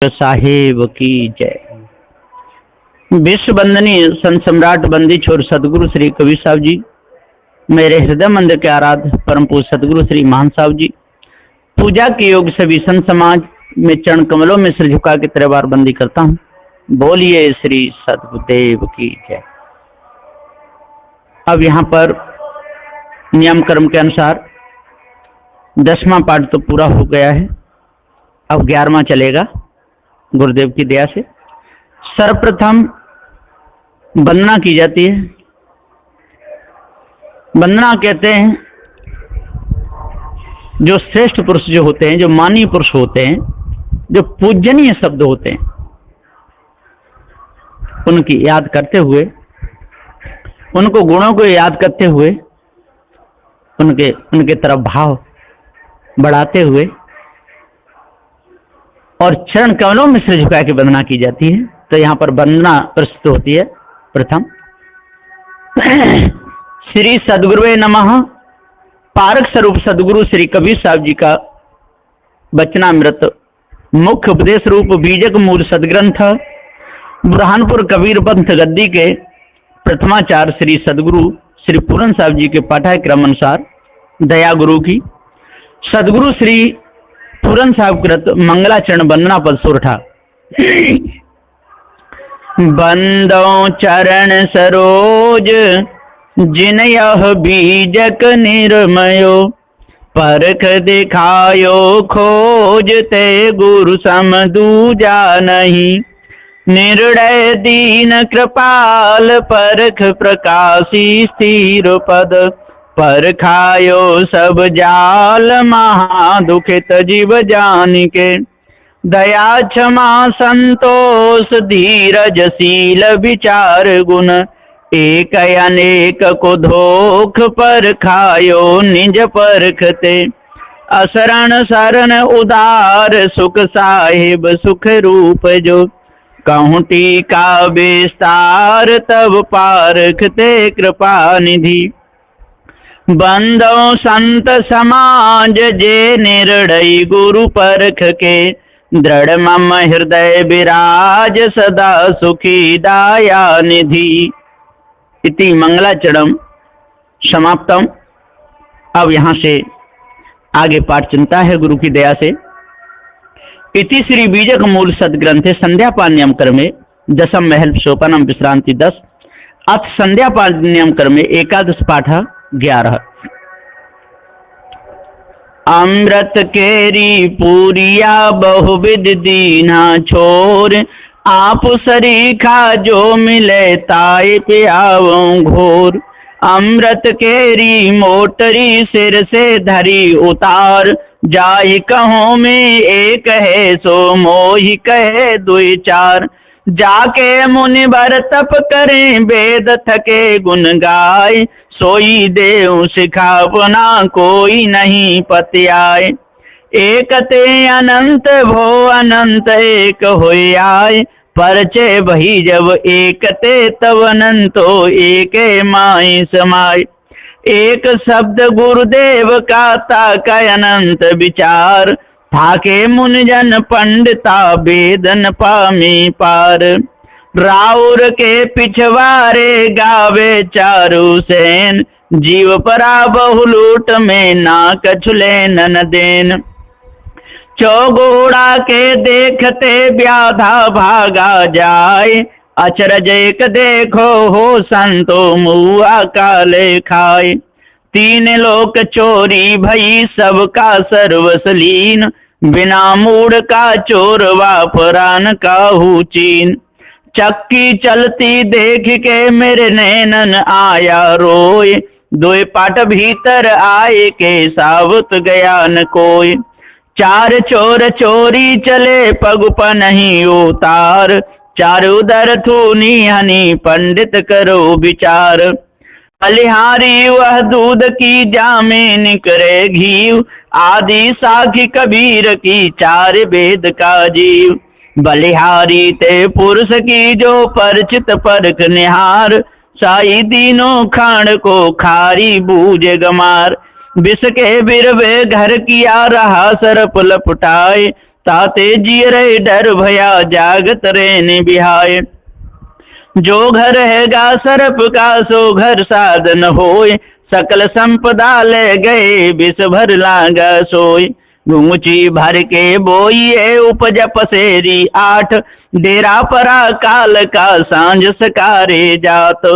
साहेब की जय। विश्व वंदनीय संत सम्राट बंदी छोर सदगुरु श्री कबीर साहब जी, मेरे हृदय मंदिर के आराध्य परम पूज्य सदगुरु श्री महान साहब जी, पूजा के योग सभी संत समाज में चरण कमलों में सिर झुका के तेरे बार बंदी करता हूँ। बोलिए श्री सदगुरुदेव की जय। अब यहाँ पर नियम कर्म के अनुसार 10वां पाठ तो पूरा हो गया है, अब 11वां चलेगा गुरुदेव की दया से। सर्वप्रथम वंदना की जाती है। वंदना कहते हैं जो श्रेष्ठ पुरुष जो होते हैं, जो माननीय पुरुष होते हैं, जो पूजनीय शब्द होते हैं, उनकी याद करते हुए, उनको गुणों को याद करते हुए, उनके तरफ भाव बढ़ाते हुए और चरण कमलों में सिर झुका के वंदना की जाती है। तो यहाँ पर वंदना प्रस्तुत होती है। प्रथम श्री सदगुरुवे नमः। पारक स्वरूप सदगुरु श्री कबीर साहब जी का वचनामृत मुख्य उपदेश रूप बीजक मूल सदग्रंथ बुरहानपुर कबीर पंथ गद्दी के प्रथमाचार्य श्री सदगुरु श्री पूरन साहब जी के पाठ्यक्रम अनुसार दया गुरु की सदगुरु श्री पूरन साहब कृत मंगलाचरण वंदना पद सुरठा। बंदो चरण सरोज जिन यह बीजक निर्मयो, परख दिखायो खोज ते गुरु सम दूजा नहीं। निर्णय दीन कृपाल परख प्रकाशी स्थिर पद, पर खायो सब जाल महा दुखित जीव जान के। दया क्षमा संतोष धीरज शील विचार गुण, एक अनेक को धोख पर खायो निज परखते। असरण शरण उदार सुख साहिब सुख रूप जो, कहूँ टीका विस्तार तब पारखते कृपा निधि। बंदो संत समाज जे निर्णय गुरु परख के, दृढ़ मम हृदय विराज सदा सुखी दाया निधि। इति मंगलाचरण समाप्तम। अब यहाँ से आगे पाठ चिंता है गुरु की दया से। इति श्री बीजक मूल सदग्रंथे संध्यापान नियम क्रमे दशम महल सोपानम विश्रांति 10 अथ संध्यापान नियम क्रमे एकादश पाठ 11। अमृत केरी पूरिया बहुविध दीना छोर, आप सरीखा जो मिले ताय पियावो घोर। अमृत केरी मोटरी सिर से धरी उतार, जाहि कहो में एक है सो मोहि कहे दुई चार। जाके मुनि बर तप करें वेद थके गुण गाय, सोई देव सिखावना कोई नहीं पत्याय। एक ते अनंत भो अनंत एक होय आय, परचे वही जब एक ते तब अनंतो एक माय समाय। एक शब्द गुरुदेव का ताका अनंत विचार, थाके मुनिजन पंडिता वेदन पामे पार। राउर के पिछवारे गावे चारु सेन, जीव परा बहुलूट में ना कछुले नन देन। चौगोड़ा के देखते व्याधा भागा जाए, अचरज एक देखो हो संतो मुआ काले खाए। तीन लोक चोरी भई सबका सर्वसलीन, बिना मूड का चोर वापरान काहू चीन। चक्की चलती देख के मेरे नैनन आया रोय, दोय पाट भीतर आए के सावत गया न कोय। चार चोर चोरी चले पग नहीं उतार, चार उदर थूनी हनी पंडित करो विचार। बलिहारी वह दूध की जामे निकरे घी, आदि साखी कबीर की चार वेद का जीव। बलिहारी ते पुरुष की जो परिचित परख निहार, साई दीनों खाण को खारी बूझ गमार। विष के बिरवे घर किया रहा सरप लपटाए, ताते जियरे डर भया जागत रेन बिहाय। जो घर हैगा सर्प का सो घर साधन होय, सकल संपदा ले गए विष भर लागा सोय। घुंगची भर के बोइए उपज पसेरी आठ, डेरा परा काल का सांझ सकारे जात।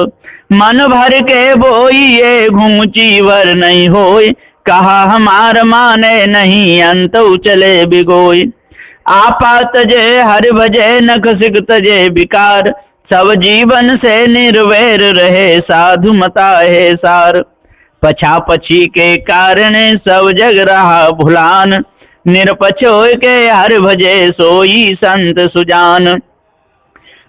मन भर के बोइए घुंगची भर नहीं होय, कहा हमार माने नहीं अंत चले बिगोय। आपा तजे हर भजे नख सिख तजे विकार, सब जीवन से निर्वैर रहे साधु मता है सार। पछा पछी के कारण सब जग रहा भुलान, निरपछो के हर भजे सोई संत सुजान।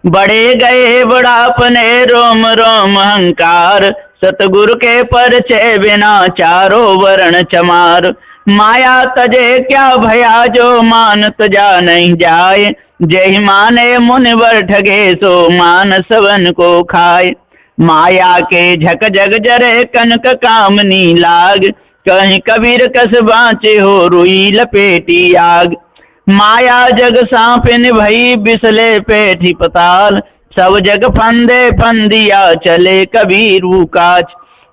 बड़े गए बड़ापने रोम रोम अहंकार, सतगुरु के परिचय बिना चारों वर्ण चमार। माया तजे क्या भया जो मान तजा नहीं जाए, जय माने मुनिवर ठगे सो मान सवन को खाए। माया के झक जग जरे कनक कामनी लाग, कहीं कबीर कस बाँचे हो रुई लपेटी आग। माया जग सांपिन भई बिसले पेठी पताल, सब जग फंदे फंदिया चले कबीर काज।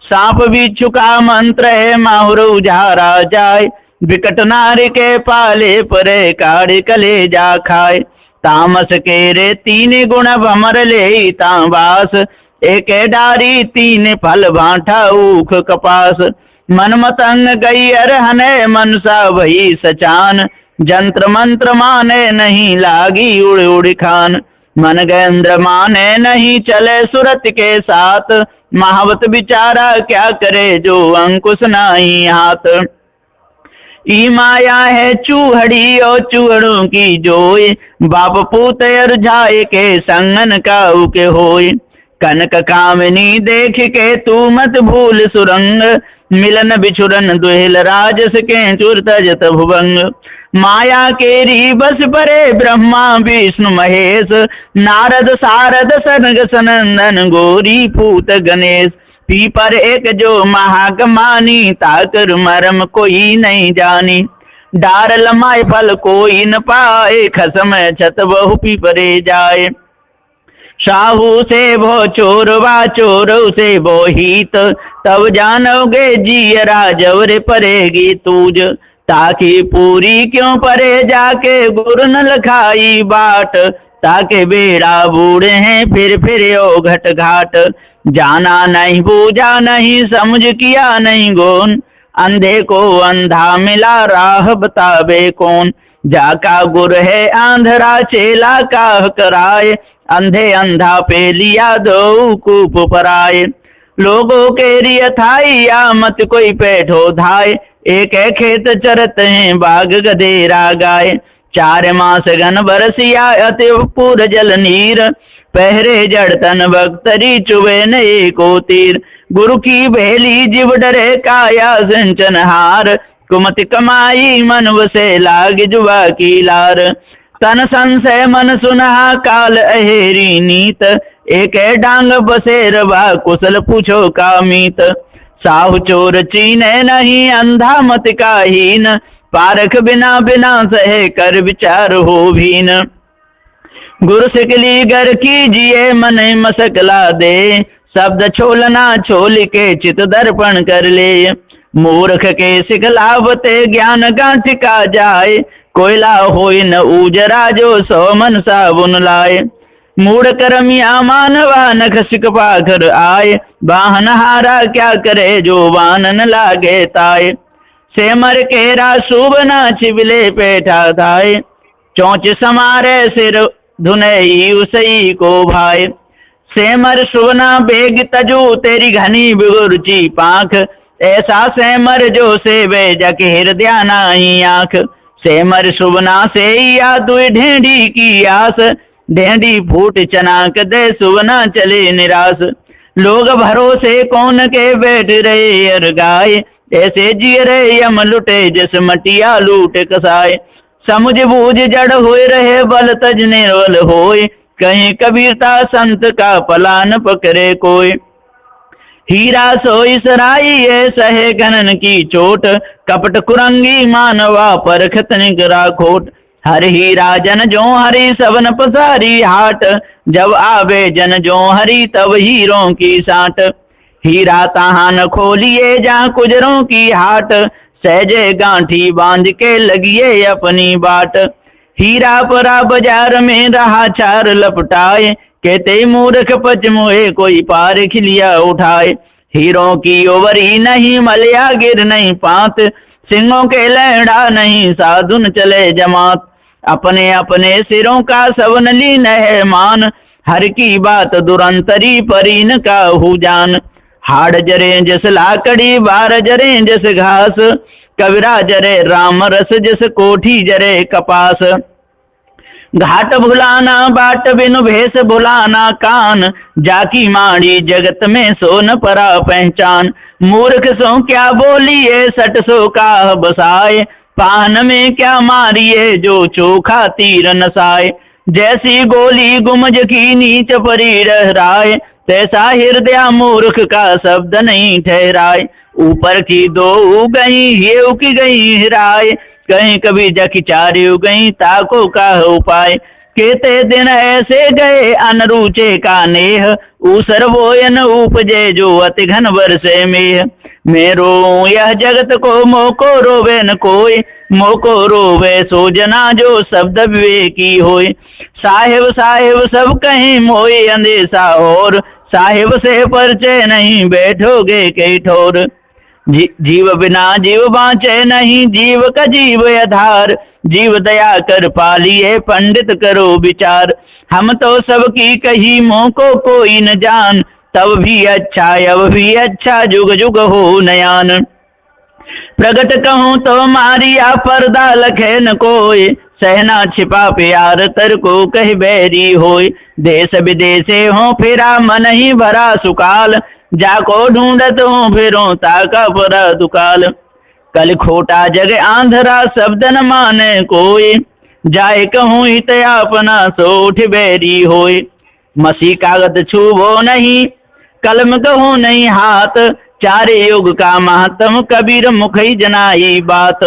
सांप बिच्छू का मंत्र है माहुर उजारा जाए, विकट नारी के पाले परे काढ़ कलेजा खाए। तामस के रे तीन गुण भमर ले तांबास, एक डारी तीन फल भांठा ऊख कपास। मन मतंग गई अरहने मनसा भई सचान, जंत्र मंत्र माने नहीं लागी उड़ उड़ खान। मन गेंद्र माने नहीं चले सुरत के साथ, महावत बिचारा क्या करे जो अंकुश नाही हाथ। ई माया है चूहड़ी और चूहड़ों की जोय, बाप पूत अरझाए के संगन काऊ के होय। कनक कामनी देख के तू मत भूल सुरंग, मिलन बिछुरन दुहिल राजस के चुर तजत भुवंग। माया केरी बस परे ब्रह्मा विष्णु महेश, नारद सारद सनग सनंदन गौरी पूत गणेश। पीपर एक जो महागमानी, ताकर मरम कोई नहीं जानी। डार लमाए फल कोई न पाए, खसम छत बहु पीपरे जाए। साहू से भो चोर वा चोर से भो हित, तब जानोगे जियरा जवरे परेगी तूज। ताकि पूरी क्यों परे जाके गुर न लखाई बाट, ताके बेड़ा बूढ़े हैं फिर ओ घट घाट। जाना नहीं बूझा नहीं समझ किया नहीं गोन, अंधे को अंधा मिला राह बतावे कौन। जाका गुर है आंधरा चेला काह कराए, अंधे अंधा पे लिया दो कूप पराए। लोगों के रिय थाई या मत कोई पैठो धाय, एक खेत चरत हैं बाग गधेरा गाय। 4 मास घन बरसिया अति पूर जल नीर, पहरे जड़ तन बख्तरी चुबे न एको तीर। गुरु की बेली जीव डरे काया सिंचन हार, कुमति कमाई मन वसे लाग जुआ की लार। तन संशय मन सुनहा काल अहेरी नीत, एक डांग बसेर बा कुशल पूछो का मीत। साहु चोर चीने नहीं अंधा मत का हीन, पारख बिना बिना सहे कर विचार हो भीन। गुरु सिकली गर कीजिए मन मसकला दे, शब्द छोलना छोल के चित दर्पण कर ले। मूर्ख के सिखलावते ज्ञान गांठ का जाए, कोयला होय न उजरा जो सो मन साबुन लाए। मूढ़ करमिया मानवा नख सिक पाखर आए, वाहन हारा क्या करे जो वानन लागे ताए। सेमर केरा शुभ ना छिबले पेठा धाय, चौंच समारे सिर धुनई उसई को भाई। सेमर सुवना बेग तजू तेरी घनी बिगुरची पाख, ऐसा सेमर जो सेवे जक हृदय नाई आंख। सेमर सुवना से या दुई ढेंडी की आस, ढेंडी फूट चनाक दे सुवना चले निराश। लोग भरोसे कौन के बैठ रहे अर गाय, ऐसे जियरे यम लुटे जस मटिया लूट कसाए। समुझ बूझ जड़ हुए रहे बल तज निर्बल होय, कहीं कबीरता संत का पलान पकड़े कोई। हीरा सोई सराई है सहे गनन की चोट, कपट कुरंगी मानवा पर खतनिक राखोट। हर ही राजन जो हरि सबन पसारी हाट, जब आवे जन जो हरि तब हीरों की साट। हीरा तहां न खोलिए जहाँ कुजरों की हाट, सहजे गांठी बांध के लगिए अपनी बाट। हीरा परा बाजार में रहा चार लपटाए, कहते मूर्ख पचमुए कोई पार खिलिया उठाए। हीरों की ओवरी नहीं मलिया गिर नहीं पात, सिंहों के लहड़ा नहीं साधुन चले जमात। अपने अपने सिरों का सबन लीन है मान, हर की बात दुरंतरी परीन का हु जान। हाड़ जरे जस लाकड़ी बार जरे जस घास, कविरा जरे राम रस जस कोठी जरे कपास। घाट भुलाना बाट बिनु भेष भुलाना कान, जाकी माड़ी जगत में सोन परा पहचान। मूर्ख सो क्या बोलिए सट सो का बसाए, पान में क्या मारिए जो चोखा तीर नसाए। जैसी गोली गुमज की नीच परी रहराए, तैसा हृदय मूर्ख का शब्द नहीं ठहराए। ऊपर की दो गई ये उकी गई हिराए, कहीं कभी जखी चारी गई ताको का उपाय। केते दिन ऐसे गए अनरुचे का नेह, ऊसर बोयन उपजे जो अति घन वर्षे मेह। मैं रो यह जगत को मोको रोवे न कोई, मोको रोवे सो जना जो शब्द विवेकी होय। साहेब साहेब सब कहीं मोई अंदेशा और, साहेब से परिचय नहीं बैठोगे कई ठोर। जीव बिना जीव बाँचे नहीं जीव का जीव आधार, जीव दया कर पालिए पंडित करो विचार। हम तो सबकी कही मोह को कोई न जान, तब भी अच्छा अब भी अच्छा जुग जुग हो नयान। प्रगट कहूँ तो मारिया पर्दा लखे न कोई, सहना छिपा प्यार तर को कह बैरी होय। देश विदेशे हो फिरा मन ही भरा सुकाल, जाको ढूंढत हूँ फिरो ताका परा दुकाल। कल खोटा जग आंधरा शब्द न माने कोई, जाए कहूँ हित अपना सोठ बैरी होय। मसी कागज छूबो नहीं कलम कहूँ नहीं हाथ, चारे युग का महात्म कबीर मुख ही जनाई बात।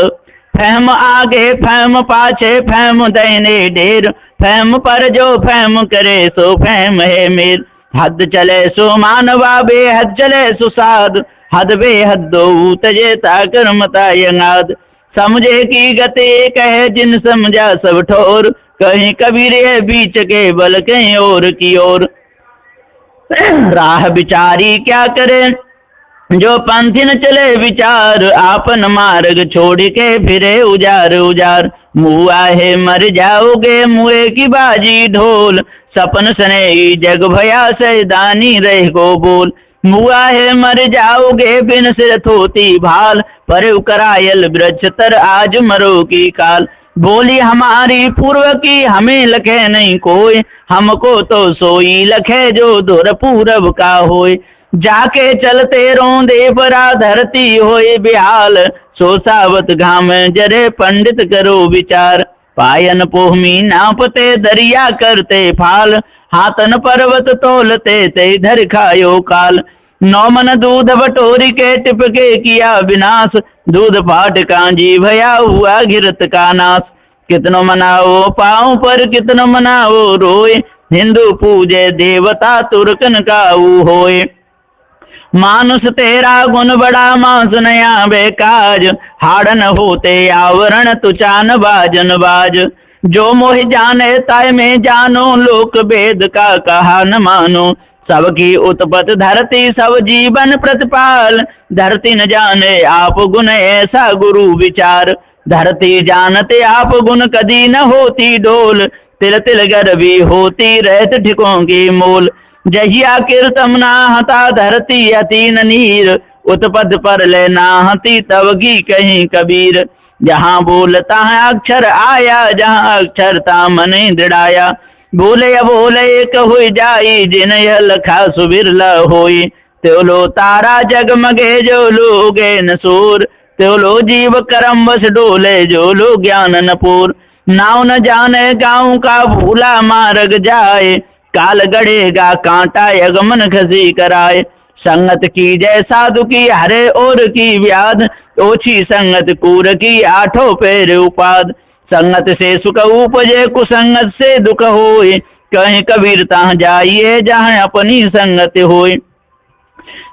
फहम आगे फहम पाछे फहम दैने ढेर, फहम पर जो फहम करे सो फहम है मेर। हद चले सो मानवा बेहद चले सुसाद, हद बेहद दो तजे ताकर मता यंगाद। समझे की गति कहे जिन समझा सब ठोर, कहीं कबीर बीच के बल कहीं और की ओर। राह बिचारी क्या करे जो पंथी न चले विचार, आपन मार्ग छोड़ के फिरे उजार उजार। मुआ है मर जाओगे मुए की बाजी ढोल, सपन सने जग भया सैदानी रह को बोल। मुआ है मर जाओगे बिन सिर थोती भाल, पर करायल वृक्ष तर आज मरो की काल। बोली हमारी पूर्व की हमें लखे नहीं कोई, हमको तो सोई लखे जो धुर पूरब का होय। जाके चलते रोंदे परा धरती होए बिहाल, सो सावत घाम जरे पंडित करो विचार। पायन पोहमी नापते दरिया करते फाल, हाथन पर्वत तोलते ते धर खायो काल। नौमन दूध बटोरी के टिपके किया विनाश, दूध फाट कांजी भया हुआ गिरत का नाश। कितनो मनाओ पाँव पर कितनो मनाओ रोए, हिंदू पूजे देवता तुर्कन का होए। मानुष तेरा गुण बड़ा मांस नया बेकाज, हाड़न होते आवरण तुचान बाजन बाज। जो मोह जाने ताय में जानो, लोक वेद का कहा न मानो। सबकी उत्पत धरती सब जीवन प्रतिपाल, धरती न जाने आप गुण ऐसा गुरु विचार। धरती जानते आप गुण कदी न होती डोल, तिल तिल गर्भी होती रहत ठिकों की मोल। जहिया कीर्तम नाहता धरती अतीन नीर, उत्पद पर ले नाहती तवगी कहीं कबीर। जहाँ बोलता है अक्षर आया, जहाँ अक्षर ता मन दृढ़ाया। बोले बोले एक हुई जाई, जिन यह लखा सुबिरला होई। त्योलो तारा जगमगे जो लोगे न सूर, त्योलो जीव करम बस डोले जो लो ज्ञान न पूर। नाव न जाने गाँव का भूला मार्ग जाए, काल गड़ेगा कांटा यगमन खसी कराए। संगत की जय साधु की हरे और की व्याध, ओछी संगत कूर की आठों पैर उपाद। संगत से सुख उपजे कुसंगत से दुख होए, कहीं कबीर तहाँ जाइए जहाँ अपनी संगत होए।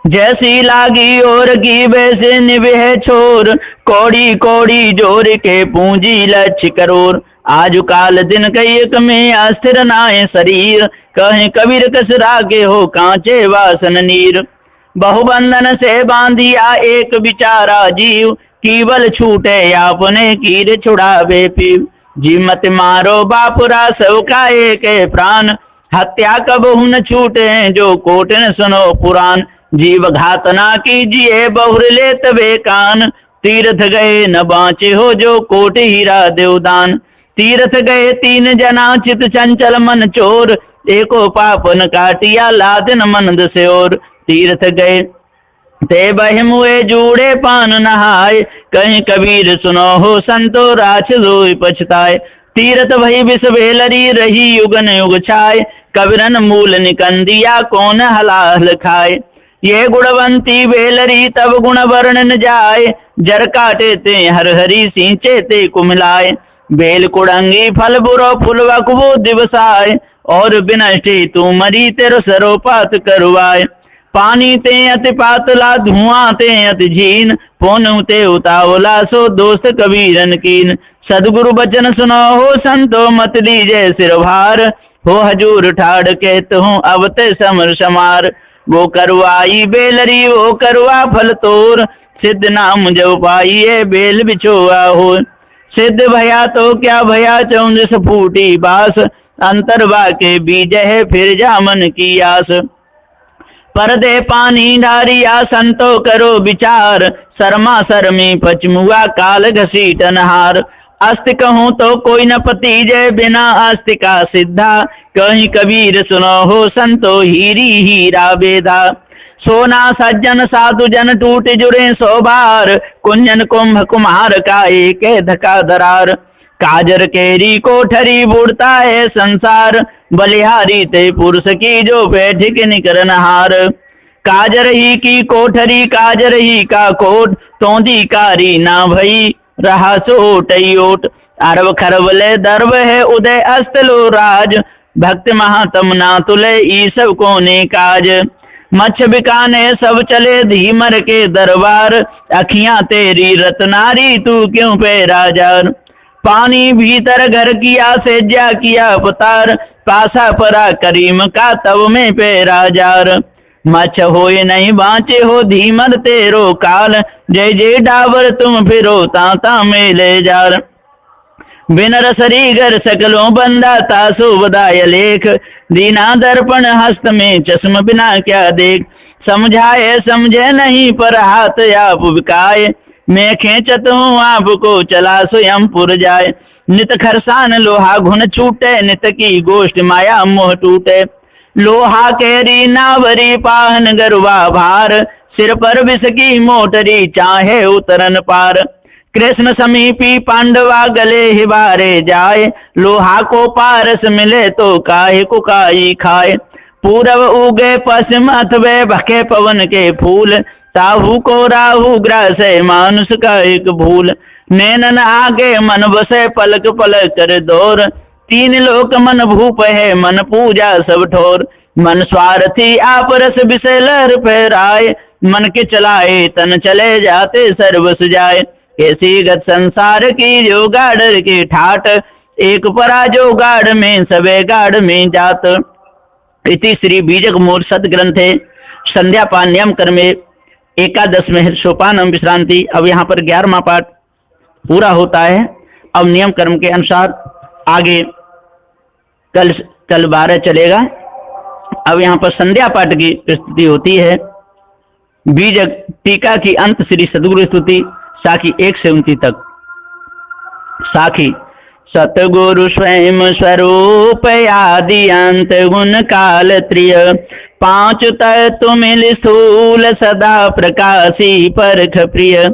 जैसी लागी और की वैसे निभे छोर, कौड़ी कौड़ी जोर के पूंजी लक्ष्य करोर। आज काल दिन कई एक में अस्थिर नाय शरीर, कहीं कबीर कसरा के हो कांचे वासन नीर। बहुबंधन से बांधिया एक बिचारा जीव, केवल छूटे आपने कीर छुड़ावे पीव। जी मत मारो बापुरा सबका एक प्राण, हत्या कबहु न छूटे जो कोट न सुनो पुराण। जीव घात ना कीजिए बहुर ले तबे कान, तीर्थ गए न बाँचे हो जो कोट हीरा देवदान। तीर्थ गए 3 जना चित चंचल मन चोर, एको पापन काटिया लादिन मंद से और। तीर्थ गए ते बहिमुए जूड़े पान नहाय, कहीं कबीर सुनो हो संतो राक्षसोई पछताए। तीर्थ भई विष भेलरी रही युगन युग छाय, कबीरन मूल निकंदिया कौन हलाहल खाए। ये गुणवंती बेलरी तब गुण वर्णन जाए, जर काटे ते हर हरी सींचे ते कुमिलाए। बेल कुड़ंगी फल बुरो फुल वकबो दिवसाय, और बिनष्टे तू मरी तेरो सरोपात करवाए। पानी ते अति पातला धुआं ते अति झीन, पोनु ते उतावला सो दोस्त कबीरन कीन। सदगुरु बचन सुनो हो संतो मत लीजे सिर भार, हो हजूर ठाड़ कहत हूँ अब ते समर समार। वो करवाई बेलरी वो करवा फल तोर, सिद्ध नाम जो पाइए बेल बिछोआ हो। सिद्ध भया तो क्या भया 14 फूटी बास, अंतरवा के बीज है फिर जामन की आस। परदे पानी ढारिया संतो करो विचार, शर्मा शर्मी पचमुआ काल घसीटनहार। अस्त कहूँ तो कोई न पति जय बिना अस्त का सिद्धा, कहीं कबीर सुनो हो संतो हीरी हीरा बेधा। सोना सज्जन साधु जन टूट जुड़े 100 बार, कुंजन कुंभ कुम्हार का एक धका दरार। काजर केरी कोठरी बुड़ता है संसार, बलिहारी ते पुरुष की जो बैठिक निकरनहार। काजर ही की कोठरी काजर ही का कोट, तोंदी कारी ना भई रहा सोट ओट। अरब खरब ले दर्व है उदय अस्त लो राज, भक्त महात्म ना तुले ई सब कोने काज। मच्छ बिकाने सब चले धीमर के दरबार, अखियां तेरी रतनारी तू क्यों पे राजार। पानी भीतर घर किया सेज्या किया पुतार, पासा परा करीम का तब में पे राजार। मच्छ होए नहीं बाँचे हो धीमर तेरो काल, जय जय डाबर तुम फिरो ताता मेले जार। बिन रसरी घर सकलों बंदा तासो बदाय लेख, दीना दर्पण हस्त में चश्म बिना क्या देख। समझाए समझे नहीं पर हाथ आप बिकाए, मैं खींचत हूँ आपको चला स्वयं पुर जाए। नित खरसान लोहा घुन छूटे, नित की गोष्ठ माया मोह टूटे। लोहा केरी नावरी पाहन गरुआ भार, सिर पर विष की मोटरी चाहे उतरन पार। कृष्ण समीपी पांडवा गले हिबारे जाए, लोहा को पारस मिले तो काहे को काई खाए। पूरब उगे पश्चिम अथवे भके पवन के फूल, ताहू को राहु ग्रासे मानुष का एक भूल। नैनन आगे मन बसे पलक पलक कर दौर, 3 लोक मन भूप है मन पूजा सब ठोर। मन स्वार्थी आप रस विषय लहर फहराए, मन के चलाए तन चले जाते सर्वस जाए। कैसी गत संसार की जो गाड़ के ठाट, एक परा जो गाड़ में सबे गाड़ में जात। इति श्री बीजक मूल सदग्रंथे संध्यापान्यम कर्मे एकादश में सोपानम विश्रांति। अब यहाँ पर 11वां पाठ पूरा होता है। अब नियम कर्म के अनुसार आगे कल 12 चलेगा। अब यहाँ पर संध्या पाठ की प्रस्तुति होती है। बीजक टीका की अंत श्री सदगुरु स्तुति साखी 1 से 29 तक। साखी सतगुरु स्वयं स्वरूप आदि अंत गुण काल त्रिय, 5 तत्व मिल स्थूल सदा प्रकाशी परख प्रिय।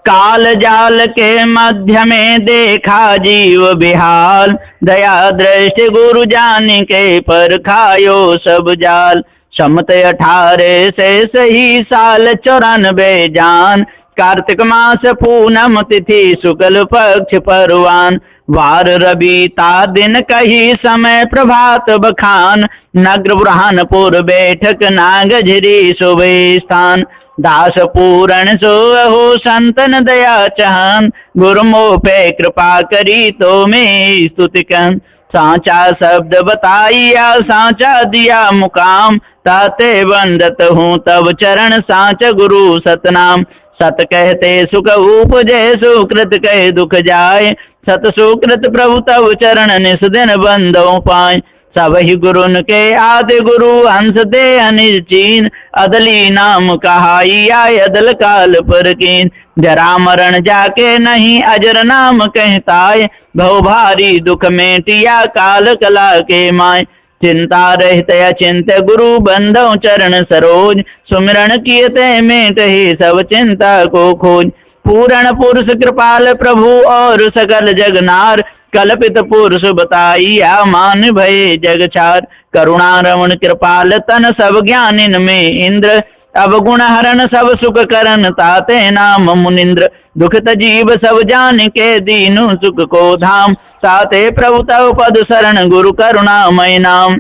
काल जाल के मध्य में देखा जीव बिहाल, दया दृष्टि गुरु जान के पर खायो सब जाल। समत 18 से सही साल 94 जान, कार्तिक मास पूनम तिथि शुक्ल पक्ष परवान। वार रवि ता दिन कही समय प्रभात बखान, नगर बुरहानपुर बैठक नागझरी शुभे स्थान। दास पूरण सो हो संतन दया चहान, गुरुमोह पे कृपा करी तो में स्तुति कन। सांचा शब्द बताइया सांचा दिया मुकाम, ताते वंदत हूँ तब चरण सांच गुरु सतनाम। सत कहते सुख उपजे सुकृत कहे दुख जाए, सत सुकृत प्रभु तब चरण निस दिन बंदो पाए। सब ही गुरुन के आदि गुरु हंस दे अनिल चीन, अदली नाम कहाइया अदल काल पर कीन। जरा मरण जाके नहीं अजर नाम कहताए, भव भारी दुख मेटिया काल कला के माय। चिंता रहित अचिंत गुरु बंधो चरण सरोज, सुमिरन कियते मेट ही सब चिंता को खोज। पूर्ण पुरुष कृपाल प्रभु और सकल जगनार, कल्पित पुरुष बताइया मान भय जग छार। करुणा रमण कृपाल तन सब ज्ञान इनमें इंद्र, अवगुण हरण सब सुख करन ताते नाम मुनिंद्र। दुखित जीव सब जान के दीनु सुख को धाम, ताते प्रभु तव पद शरण गुरु करुणामय नाम।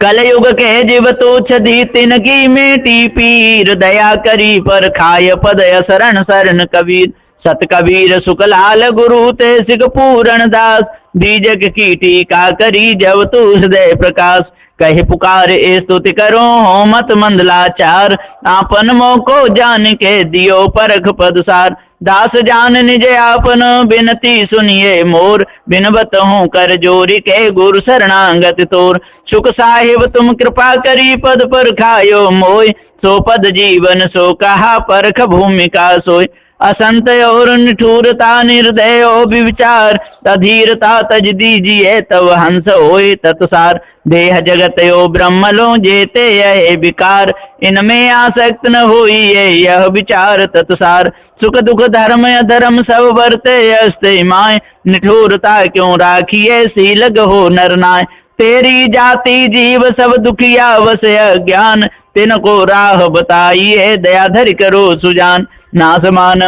कलयुग के जीव तुच्छ दी तिनकी मेटी पीर, दया करी पर खाय पद शरण शरण कबीर। सत कबीर सुखलाल गुरु ते सिख पूरण दास, दीजक की टीका करी जब तू हृदय प्रकाश। कहे पुकार स्तुति करो हो मत मंदलाचार, आपन मोह को जान के दियो परख पदसार। दास जान निज आपन बिनती सुनिए मोर, बिनबत हूँ कर जोरी के गुरु शरणागत तोर। सुख साहिब तुम कृपा करी पद पर खायो मोय, सो पद जीवन सो कहा परख भूमिका सोय। असंत और निठुरता निर्दय ओ विचार, अधीरता तज दीजिए तब हंस होय तत्सार। देह जगत यो ब्रह्म लो जेते यह विकार, इनमें आसक्त न होई यह विचार तत्सार। सुख दुख धर्म अधर्म सब वर्ते अस्ते माय, निठुरता क्यों राखिए सीलग हो नर नाय। तेरी जाति जीव सब दुखिया वस अज्ञान, तिनको राह बताइए दया धरि करो सुजान। नासमान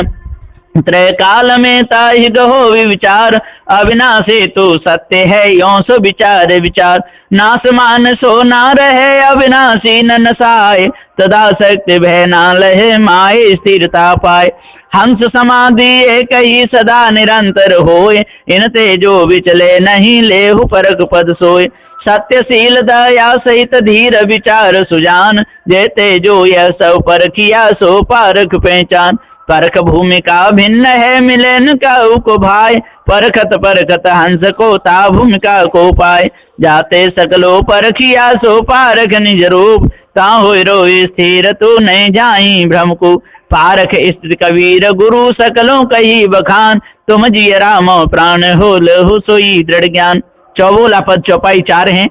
त्रय काल में ताहि गहो विचार, अविनाशी तो सत्य है यो सो विचार विचार। नासमान सो ना रहे अविनाशी न नसाए, तदा शक्ति भय ना लहे माए स्थिरता पाए। हंस समाधि एक ही सदा निरंतर होय, इन तेजो विचले नहीं लेहु परख पद सोय। सत्यशील दया सहित धीर विचार सुजान, जेते जो यह सब परखिया सो पारख पहचान। परख भूमिका भिन्न है मिलन काऊ को भाई, परखत परखत हंस को ता भूमिका को पाए। जाते सकलो परखिया सो पारख निज रूप, ता होय रोय स्थिर तू नहीं जाई भ्रम को। पारख स्थित कबीर गुरु सकलों कही बखान, तुम जिय राम प्राण हो लहु सोई दृढ़ ज्ञान। चौबोला पद चौपाई 4 हैं।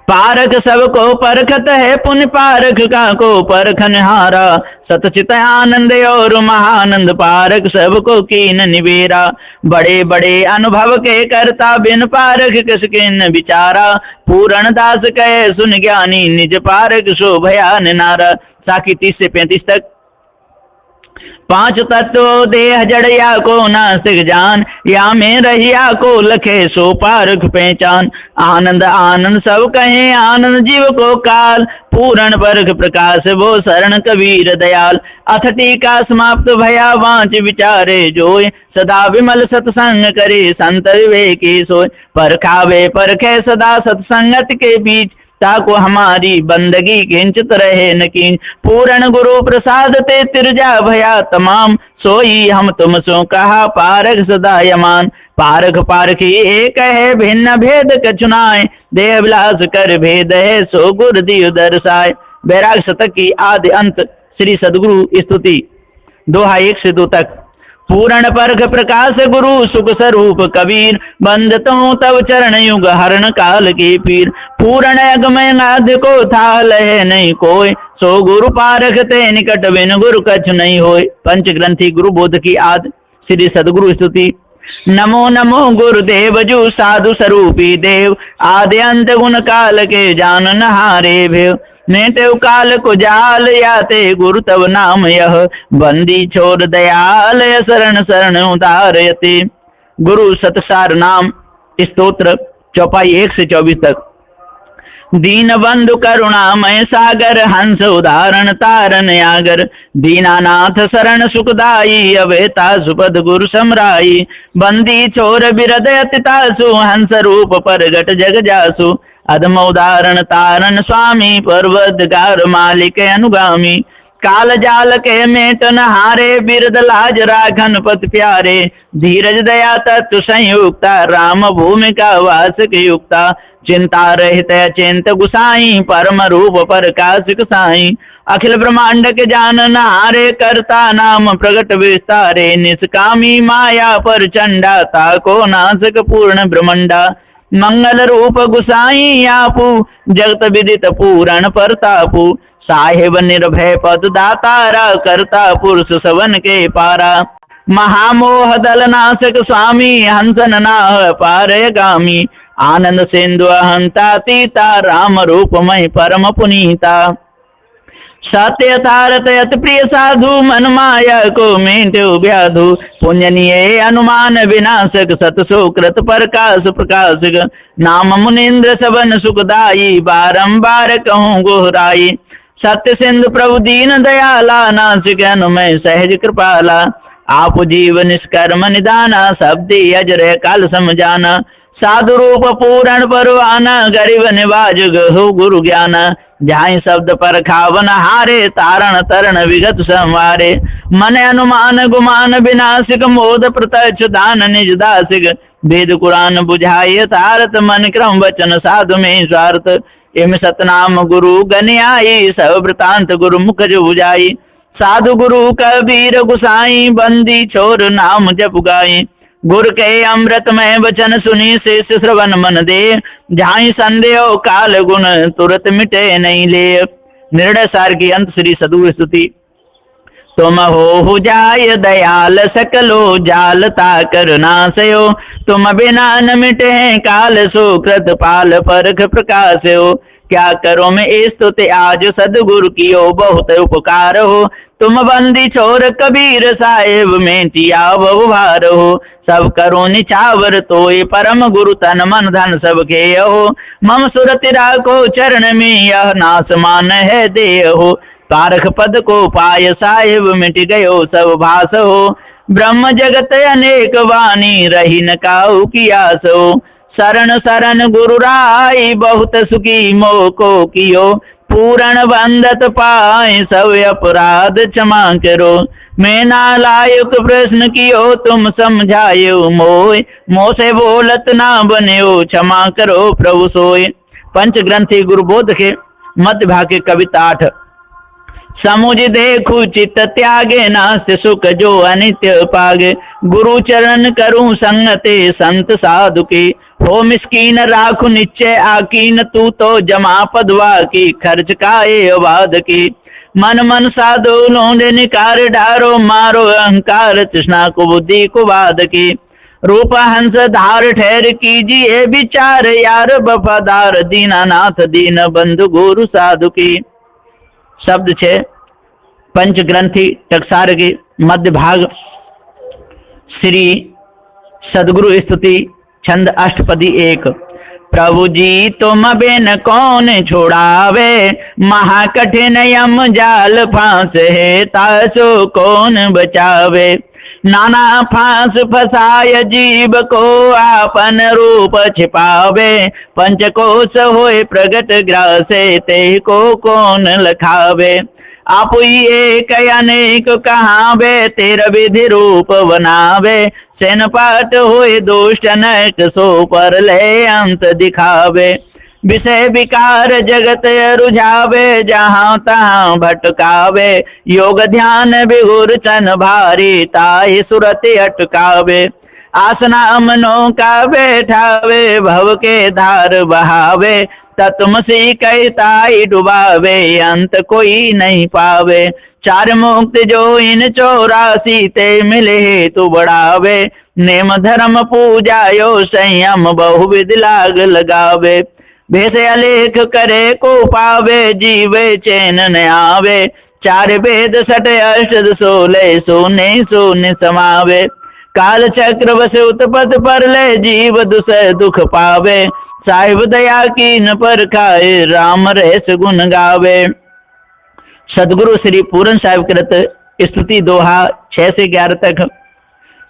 पारख सबको परखत है पुण्य पारख का को परखनहारा, सतचित आनंद और महानंद पारख सबको कीन निवेरा। बड़े बड़े अनुभव के करता बिन पारख किस किन विचारा, पूरण दास कहे सुन ज्ञानी निज पारख सो भयान नारा। साकी 30 से 35 तक। 5 तत्व देह जड़या को नासिक जान, या में रहिया को लखे सो पारख पहचान। आनंद आनंद सब कहे आनंद जीव को काल, पूर्ण परख प्रकाश वो शरण कबीर दयाल। अथ टीका समाप्त भया वांच विचारे जोय, सदा विमल सत्संग करे संत विवेकी सोय। परखावे परखे सदा सत्संगत के बीच, ताको हमारी बंदगी किंचित रहे न कीन। पूर्ण गुरु प्रसाद ते तिरजा भया तमाम, सोई हम तुम सो कहा पारख सदा यमान। पारख पारखी एक है भिन्न भेद कछुनाए, देह विलास कर भेद है सो गुर दियो दर्शाए। बैराग शतक की आदि अंत श्री सदगुरु स्तुति। दोहा 1 से 2 तक। पूर्ण परख प्रकाश गुरु सुख स्वरूप कबीर, बंदत हूँ तब चरण युग हरण काल के पीर। पूर्ण अगमय नाथ को था लहे नहीं कोय, सो गुरु पारख ते निकट बिन गुरु कछु नहीं होय। पंच ग्रंथी गुरु बोध की आद श्री सदगुरु स्तुति। नमो नमो गुरुदेव जू साधु स्वरूपी देव, आदि अंत गुण काल के जान नहारे भेव। नेते काल को जाल याते गुरु तब नाम यह, बंदी छोड़ दयाल शरण शरण उतारयते। गुरु सतसार नाम स्तोत्र चौपाई 1 से 24 तक। दीन बंधु करुणामय सागर हंस उदाहरण तारन आगर, दीनानाथ शरण सुखदाई अवेता सुपद गुरु समराई, बंदी चोर बिरद अतितासु हंस रूप परगट जग जासु, अधम उदाहरण तारन स्वामी पर्वतगार मालिक अनुगामी, काल जाल के मेटन हारे बिरद लाज राखन पत प्यारे, धीरज दया तत्व संयुक्ता राम भूमि का वासक युक्ता, चिंता रहित चिंत गुसाई परम रूप प्रकाशिक साई, अखिल ब्रह्मांड के जानन हारे करता नाम प्रगट विस्तारे, निष्कामी माया पर चंडा ताको नासक पूर्ण ब्रह्मंडा, मंगल रूप गुसाई आपू जगत विदित पूरण परतापू, साहेब निर्भय पद दातारा करता पुरुष सवन के पारा, महामोह दल नाशक स्वामी हंसन नाह पारय गामी, आनंद सिंधु अहंता तीता राम रूपमय परम पुनीता, सत्य तारत अति प्रिय साधु मन माया को मेंटो व्याधु, पुण्यनीय अनुमान विनाशक सत सुकृत प्रकाश प्रकाशक, नाम मुनीन्द्र सबन सुखदाई बारंबार कहूँ गोहराई, सत्य सिंधु प्रभु दीन दयाला नासिक अनुमय सहज कृपाला, आप जीव निष्कर्म निदाना शब्दी अजर काल समझाना, साधु रूप पूरण परवाना गरीब निवाज गहु गुरु ज्ञान, जहाँ शब्द पर खावन हारे तारण तरण विगत संवारे, मन अनुमान गुमान विनाशिक मोद प्रत्यक्ष दान निज दासिक, वेद कुरान बुझाए तारत मन क्रम वचन साधु में स्वार्थ, इम सतनाम गुरु गनियाई सब वृतांत गुरु मुख जो बुझाई, साधु गुरु कबीर गुसाई बंदी छोर नाम जप गाई, गुरु के अमृतमय वचन सुनी शेष श्रवण मन दे, जहाँ संदेह काल गुण तुरंत मिटे नहीं ले। निर्णय सार की अंत श्री सदगुरु स्तुति। तुम हो जाय दयाल सकलो जालता करुणा सयो, तुम बिना न मिटे काल सुकृत पाल परख प्रकाश हो, क्या करो मैं स्तुति आज सदगुरु कियो बहुत उपकार हो, तुम बंदी छोर कबीर साहेब में टिया भार हो, सब करो निछावर तोय परम गुरु तन मन धन सब के हो, मम सुरति राखो चरण में यह नास मान है देह हो, तारक पद को पाय साहेब मिट गयो सब भास हो, ब्रह्म जगत अनेक वाणी रही न काऊ कियास हो, शरण शरण गुरु राई बहुत सुखी मोको कियो, पूर्ण बंदत पाए सब अपराध क्षमा करो, मैं नालायक प्रश्न कियो तुम समझायो मोय, मोह से बोलत ना बन्यो क्षमा करो प्रभु सोय। पंच ग्रंथी गुरुबोध के मध्य भाग के कविता 8। समुझ देखु चित्त त्यागे नास्ति सुख जो अनित्य पागे, गुरु चरण करूं संगते संत साधु की, हो मिस्कीन राखु निश्चय आकीन तू तो जमा पदवा की, खर्च काए अवाद की, मन मन साधु लोंदे निकार डारो मारो अहंकार तृष्णा को बुद्धि को वाद की, रूप हंस धार ठहर कीजिए विचार यार वफादार, दीनानाथ दीन बंधु गुरु साधु की। शब्द 6 पंच ग्रंथी टकसार के मध्य भाग श्री सदगुरु स्तुति छंद अष्टपदी 1। प्रभु जी तुम बिन कौन छोड़ावे, महाकठिन यम जाल फांस है तासो कौन बचावे, नाना फांस फसाय जीव को आपन रूप छिपावे, पंचकोश होए प्रगट ग्रासे ते को कौन लखावे, आप ही एक अनेक कहावे तेरा विधि रूप बनावे, सेन पाट हुए दुष्ट नट सो पर ले अंत दिखावे, विषय विकार जगत रुझावे जहाँ तहाँ भटकावे, योग ध्यान बिहुर चन भारी ताहि सुरति अटकावे, आसना मनो का बैठावे भव के धार बहावे, तत्मसी कहताई डुबावे अंत कोई नहीं पावे, चार मुक्त जो इन 84 ते मिले तू बढ़ावे, नेम धर्म पूजा यो संयम बहुविध लाग लगावे, भेष अलेख करे को पावे जीवे चैन न आवे, चार वेद सट अष्ट 16 सोने सोने समावे, काल चक्र बस उत्पत पर ले जीव दुसह दुख पावे, साहिब दया की न पर खाए राम रहस गुण गावे। सदगुरु श्री पूरन साहिब कृत स्तुति दोहा 6 से 11 तक।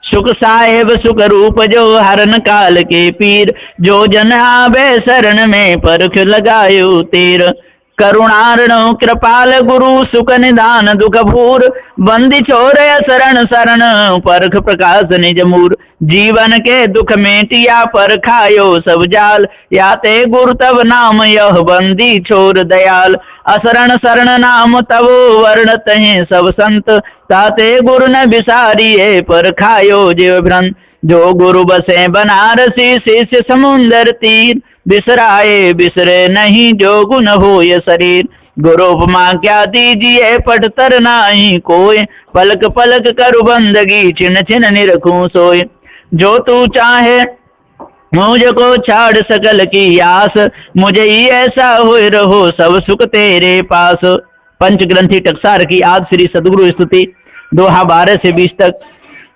सुख साहेब सुख रूप जो हरन काल के पीर, जो जन आवे शरण में परख लगायो तीर। करुणारणु कृपाल गुरु सुख निदान दुख भूर, बंदी छोर शरण शरण परख प्रकाश निज मूर। जीवन के दुख मेटिया पर खायो सब जाल, याते गुरु तब नाम यह बंदी छोर दयाल। असरण शरण नाम तब वर्णत हैं सब संत, ताते गुरु न बिसारिये पर खायो जीव भ्रंत। जो गुरु बसे बनारसी शिष्य समुंदर तीर, बिसराए बिसरे नहीं जो गुण होय शरीर। गुरु उपमा क्या दीजिए पटतर नाही कोय, पलक पलक करु बंदगी छिन छिन निरखूं सोय। जो तू चाहे मुझको छाड़ सकल की आस, मुझे ही ऐसा हुए रहो सब सुख तेरे पास। पंचग्रंथी टकसार की आज श्री सदगुरु स्तुति दोहा 12 से 20 तक।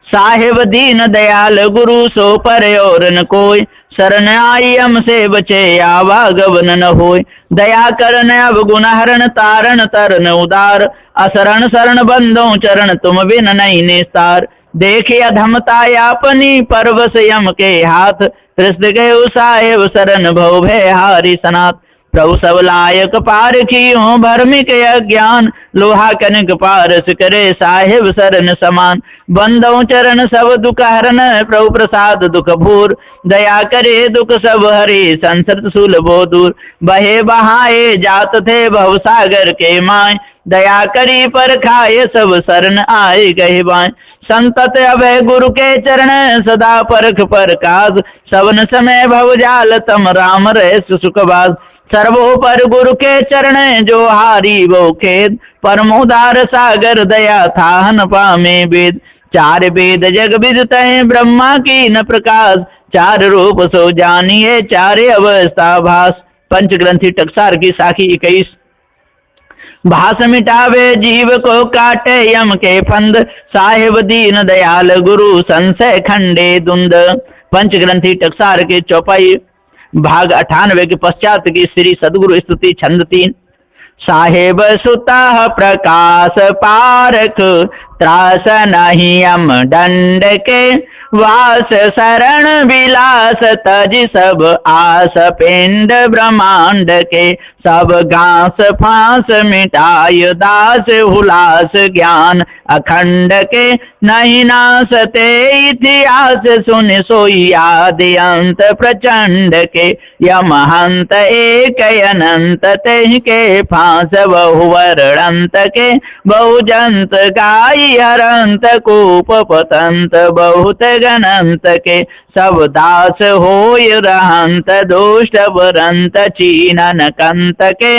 साहेब दीन दयाल गुरु सो पर और न कोई, शरण आई हमसे बचे आवागवन न होय। दया करन अब गुण हरण तारण तरन उदार, असरण शरण बंदो चरण तुम बिन नहीं निस्तार। देखे अधमता अपनी परवश यम के हाथ, कृष्ण गए साहेब शरण भव भय हारि सनाथ। प्रभु सब लायक पार की हो भर्मिक अज्ञान, लोहा कनक पारस करे साहेब शरण समान। बंदो चरण सब दुख हरन प्रभु प्रसाद दुख भूर, दया करे दुख सब हरे संसत सुलभो दूर। बहे बहाए जात थे भव सागर के माय, दया करी पर खाए सब शरण आए गए बाय। संतत अभय गुरु के चरण सदा परख पर काज, सवन समय भव जाल तम राम रहे सुखबाज। सर्वोपर गुरु के चरण जो हारी वो खेद, परमोदार सागर दया था न पामे वेद। चार वेद जग विदित ब्रह्मा की न प्रकाश, चार रूप सो जानिए चारे अवस्था भास। पंचग्रंथी टकसार की साखी 21। भास मिटावे जीव को काटे यम के फंद, साहेब दीन दयाल गुरु संशय खंडे दुंद। पंचग्रंथी टकसार के चौपाई भाग 98 के पश्चात की श्री सदगुरु स्तुति छंद 3। साहेब सुता प्रकाश पारक, त्रास नहीं यम दंड के, वास शरण विलास तज सब आस पिंड ब्रह्मांड के। सब घास फांस मिटाय दास हुलास ज्ञान अखंड के, नहीं नासते इतिहास सुन सोई आदि अंत प्रचंड के। यमहंत एक अनंत तेह के, फांस बहुवर अंत के। बहुजंत गाय हरंत कूप पतंत बहुत गणंत के। सब दास होय रहंत दुष्ट बरंत चीनन कंत के।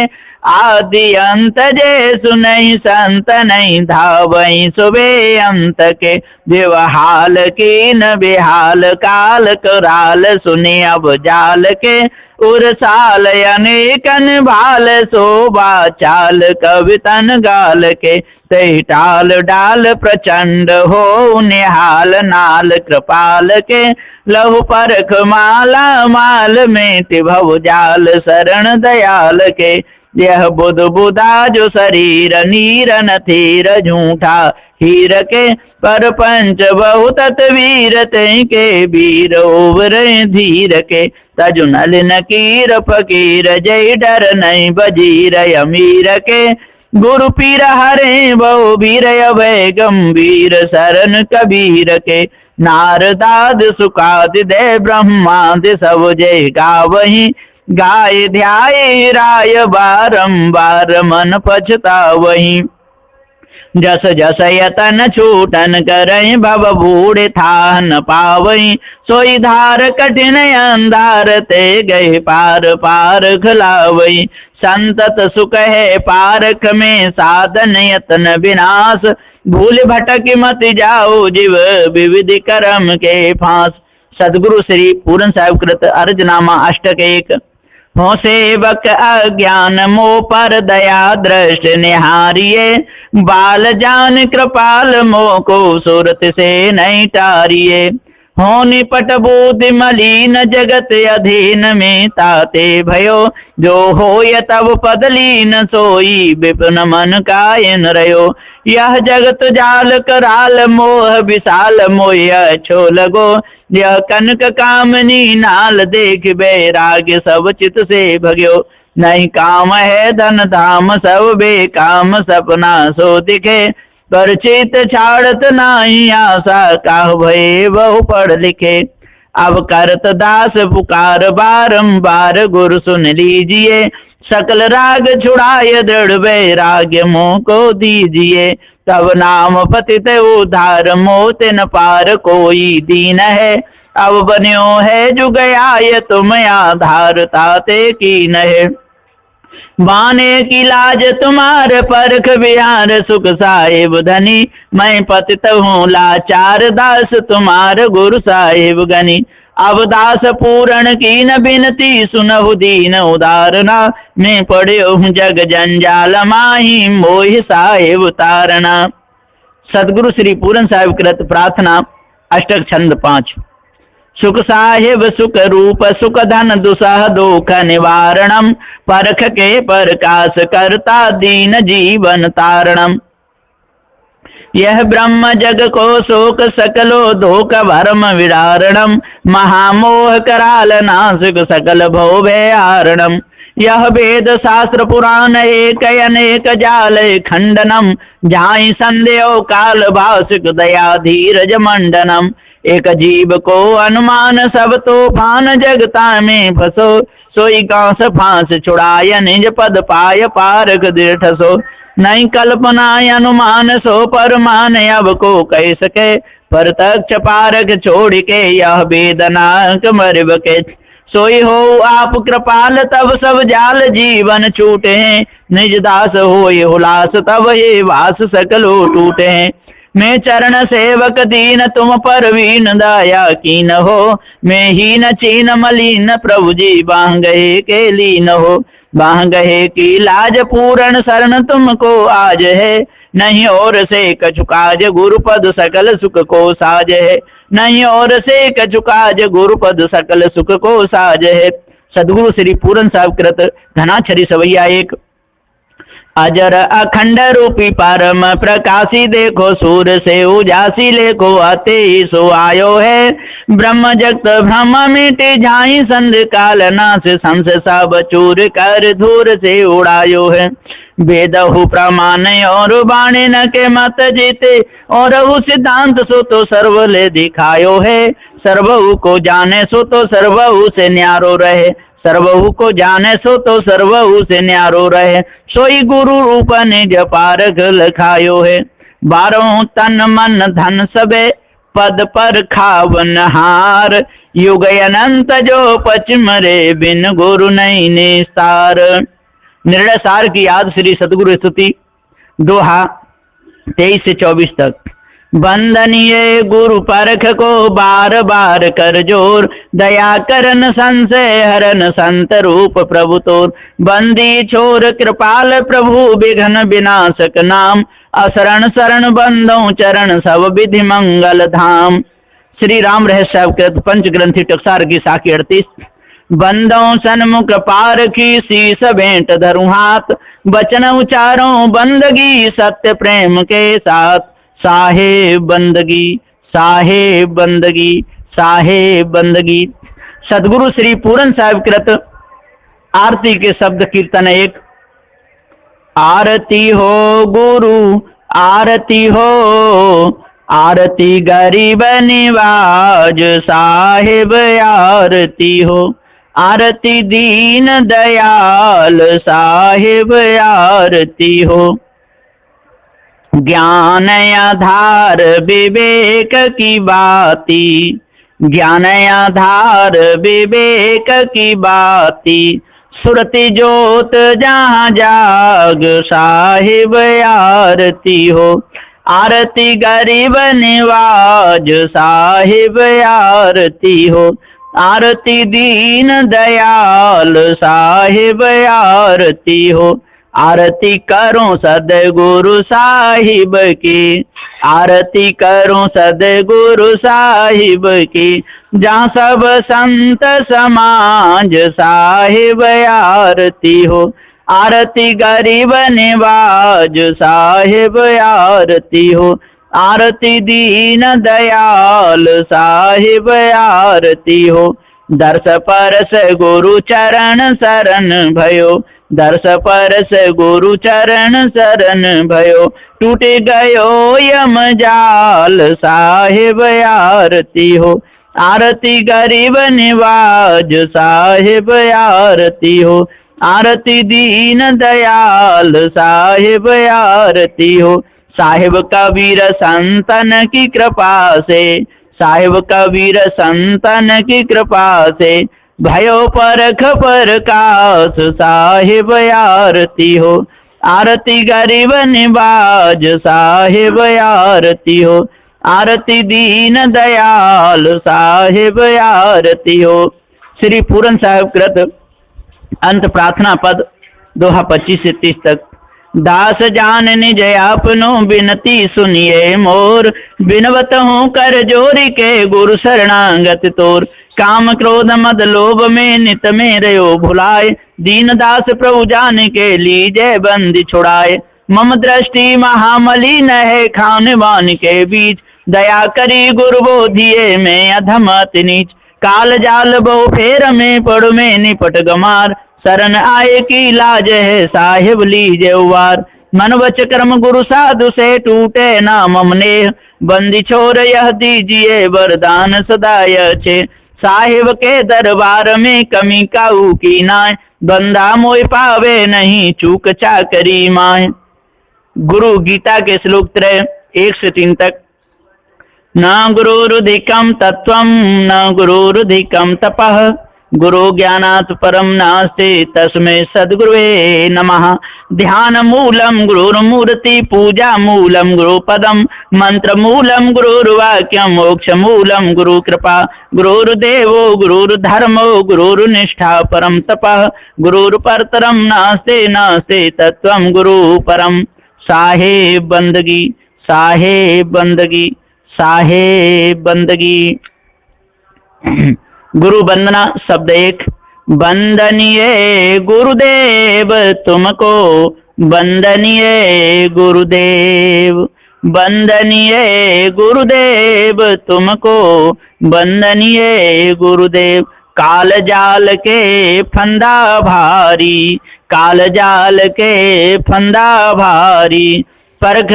आदि अंत जे सुनहि संत नहीं धावई सुबे अंत के। जीव हाल की न बेहाल काल कराल सुने अब जाल के। उरसाल अनेकन भाल शोभा चाल कवितन गाल के। तही टाल डाल प्रचंड हो निहाल नाल कृपाल के। लहु परख माला माल में तिभव जाल शरण दयाल के। यह बुध बुधा जो शरीर नीर नथीर झूठा हीर के। पर पंच बहुत वीर तय के वीर ओवर धीर के। तजु नल नकीर फकीर जय डर नहीं बजीर अमीर के। गुरु पीर हरे बहु वीर अभय गंभीर शरण कबीर के। नारदाद सुखादि दे ब्रह्मादि सब जय गावही। गाय ध्याय राय बारंबार मन पछतावही। जस जस यतन छूटन करई भव बूढ़ था न पावई। सोई धार कठिन अंधार ते गए पार पार खिलावई। संतत सुख है पारख में साधन यतन विनाश। भूल भटक मत जाओ जीव विविध कर्म के फांस। सदगुरु श्री पूरन साहिब कृत अर्जनामा अष्टक 1। हो सेवक अज्ञान मोह पर दया दृष्टि निहारिये, बाल जान कृपाल मोह को सूरत से नहीं टारिये। हो निपट बुद्धि मलिन जगत अधीन में ताते भयो, जो होय तब पदलीन सोई विपिन मन कायन रयो। यह जगत जाल कराल मोह विशाल मोह छो लगो, यह कनक कामनी नाल देख बैराग्य सब चित से भग्यो। नहीं काम है धन धाम सब बेकाम सपना सो दिखे, पर चित छाड़त नाही आशा काहु भये बहु पढ़ लिखे। अब करत दास पुकार बारंबार गुरु सुन लीजिए, सकल राग छुड़ाए दृढ़ वैराग्य मोह को दीजिए। तब नाम पतित उद्धार मोत न पार कोई दीन है, अब बन्यो है जुग आय तुम आधार ताते कीन है। बाने की लाज तुम्हारे परख बिहार सुख साहेब धनी, मैं पतित हूँ लाचार दास तुम्हार गुरु साहेब गनी। अब दास पूरण की न बिनती सुनहु दीन उदारना, मैं पड़े हूँ जग जंजाल माही मोहि साहेब तारना। सदगुरु श्री पूरन साहिब कृत प्रार्थना अष्टक छंद 5। सुख साहिब सुख रूप सुख धन दुसह दुख निवारणम, परख के प्रकाश करता दीन जीवन तारणम। यह ब्रह्म जग को शोक सकलो धोक भरम विदारणम, महामोह कराल नासिक सकल भव भयारणम। यह वेद शास्त्र पुराण एक अनेक जाल खंडनम, जाहि संदेह काल भाषिक दया धीरज मंडनम। एक जीव को अनुमान सब तूफान जगता में फसो, सोई कांस फांस छुड़ाय निज पद पाय पारक दृढ़ सो। नहीं कल्पना अनुमान सो परमान अब को कह सके, प्रत्यक्ष पारक छोड़ के यह वेदना मरिब के। सोई हो आप कृपाल तब सब जाल जीवन छूटे हैं, निज दास होय हुलास तब ये वास सकलो टूटे हैं। मैं चरण सेवक दीन तुम पर वीन दया कीन हो, मैं हीन चीन मलिन प्रभु जी बाह गए के लीन हो। बाह गए की लाज पूरण शरण तुमको आज है, नहीं और से कछु काज गुरुपद सकल सुख को साज है। नहीं और से कछु काज गुरुपद सकल सुख को साज है। सदगुरु श्री पूरन साहिब कृत घनाक्षरी सवैया 1। अजर अखंड रूपी परम प्रकाशी देखो, सूर से उजासी लेखो अते सो आयो है। ब्रह्म जगत भ्रम मिटे झाई संध काल नाश, संस सब चूर कर धूर से उड़ायो है। वेदहु प्रमाण और बाणे न के मत जीते, और सिद्धांत सो तो सर्व ले दिखायो है। सर्वहु को जाने सो तो सर्वहु से न्यारो रहे, सर्वहु को जाने सो तो सर्वहु से न्यारो रहे। सोई गुरु रूप निज पारख लखायो है। 12 तन मन धन सबे पद पर खावन हार, युग अनंत जो पश्चिम रे बिन गुरु नहीं निस्तार। निर्णय सार की याद श्री सतगुरु स्तुति दोहा 23 से 24 तक। बंदनीय गुरु परख को बार बार कर जोर, दया करन संशय हरन संत रूप प्रभु तोर। बंदी छोर कृपाल प्रभु विघ्न विनाशक नाम, असरण शरण बंदो चरण सब विधि मंगल धाम। श्री राम रहस्य कृत पंच ग्रंथि टकसार की साखी 38। बंदों सन्मुख पारखी शीस भेंट धरु हाथ, बचन उचारों बंदगी सत्य प्रेम के साथ। साहेब बंदगी साहेब बंदगी साहेब बंदगी। सदगुरु श्री पूरन साहिब कृत आरती के शब्द कीर्तन 1। आरती हो गुरु आरती हो, आरती गरीब निवाज साहेब आरती हो। आरती दीन दयाल साहेब आरती हो। ज्ञान आधार विवेक की बाती, ज्ञान आधार विवेक की बाती। सुरति जोत जहाँ जाग साहिब आरती हो। आरती गरीब निवाज साहिब आरती हो। आरती दीन दयाल साहिब आरती हो। आरती करूं सदगुरु साहिब की, आरती करूं सदगुरु साहिब की, जहाँ सब संत समाज साहिब आरती हो। आरती गरीब निवाज साहिब आरती हो। आरती दीन दयाल साहिब आरती हो। दर्श परस गुरु चरण शरण भयो, दर्श परस गुरु चरण शरण भयो, टूट गयो यम जाल साहिब आरती हो। आरती गरीब निवाज साहिब आरती हो। आरती दीन दयाल साहिब आरती हो। साहिब कबीर संतन की कृपा से, साहिब कबीर संतन की कृपा से, भयो परख प्रकाश साहिब आरती हो। आरती गरीब निवाज साहिब आरती हो। आरती दीन दयाल साहिब आरती हो। श्री पूरन साहिब कृत अंत प्रार्थना पद दोहा 25 से 30 तक। दास जान निज आपनो बिनती सुनिए मोर, बिनवत हूँ कर जोरी के गुरु शरणागत तोर। काम क्रोध मद लोभ में नित में रयो भुलाए, दीन दास प्रभु जान के लीजे बंदी छुड़ाए। मम दृष्टि महामलिन है खानवान के बीच, दया करी गुरु बोधिए में अधम अति नीच। काल जाल बहु फेर में पड़ु में निपट गमार, शरण आए की लाज है साहिब लीजे उवार। मन वच कर्म गुरु साधु से टूटे ना मम नेह, बंदी छोर यह दीजिए वरदान सदाय छे। साहिब के दरबार में कमी काऊ की नाय, बंदा मोय पावे नहीं चूक चाकरी माय। गुरु गीता के श्लोक 1 से 3 तक। न गुरुरुधिकं तत्त्वं न गुरुरुधिकं तपः, गुरु ज्ञानात् परम नास्ति तस्मै सद्गुरुवे नमः। ध्यान मूलम गुरुर्मूर्ति, पूजा मूलम गुरुपदम, मंत्र मूलम गुरुर्वाक्यम, मोक्ष मूलम गुरु कृपा। गुरुर्देवो गुरुर्धर्मो गुरुर्निष्ठा परम तपः, गुरुर्परतरम नास्ति नास्ति तत्त्वं गुरु परम। साहेब बंदगी, साहेब बंदगी, साहेब बंदगी। गुरु वंदना शब्द 1। वंदनीय गुरुदेव तुमको, वंदनीय गुरुदेव, वंदनीय गुरुदेव तुमको, वंदनीय गुरुदेव। काल जाल के फंदा भारी, काल जाल के फंदा भारी, परख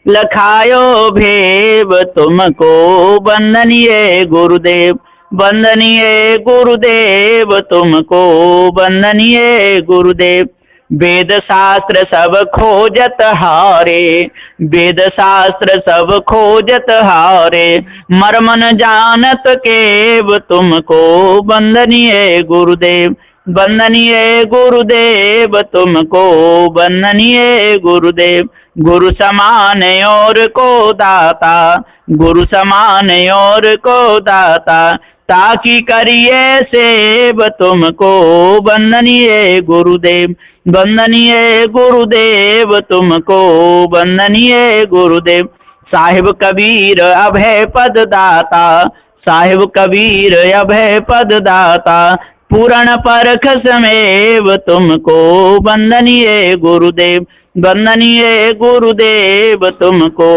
लखायो भेब तुमको, वंदनीय गुरुदेव, वंदनीय गुरुदेव तुमको, वंदनीय गुरुदेव। वेद शास्त्र सब खोजत हारे, वेद शास्त्र सब खोजत हारे, मर्मन जानत केव तुमको, वंदनीय गुरुदेव, वंदनीय गुरुदेव तुमको, वंदनीय गुरुदेव। गुरु समान और को दाता, गुरु समान और को दाता, ताकि करिए सेव तुमको, वंदनीय गुरुदेव, वंदनीय गुरुदेव तुमको, वंदनीय गुरुदेव। साहिब कबीर अभय पद दाता, साहिब कबीर अभय पद दाता, पूर्ण परख समेव तुमको, वंदनीय गुरुदेव, वंदनीय गुरुदेव तुमको,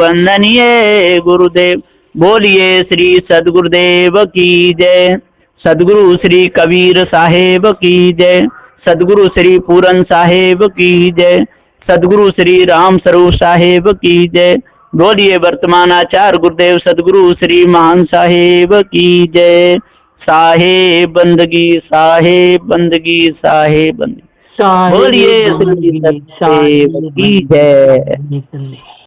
वंदनीय गुरुदेव। बोलिए श्री सद्गुरुदेव की जय। सद्गुरु श्री कबीर साहेब की जय। सद्गुरु श्री पूरन साहेब की जय। सद्गुरु श्री राम स्वरूप साहेब की जय। बोलिए वर्तमान आचार्य गुरुदेव सद्गुरु श्री महान साहेब की जय। साहेब बंदगी, साहेब बंदगी, साहेब बंदगी। बोलिए श्री सद्गुरुदेव की जय।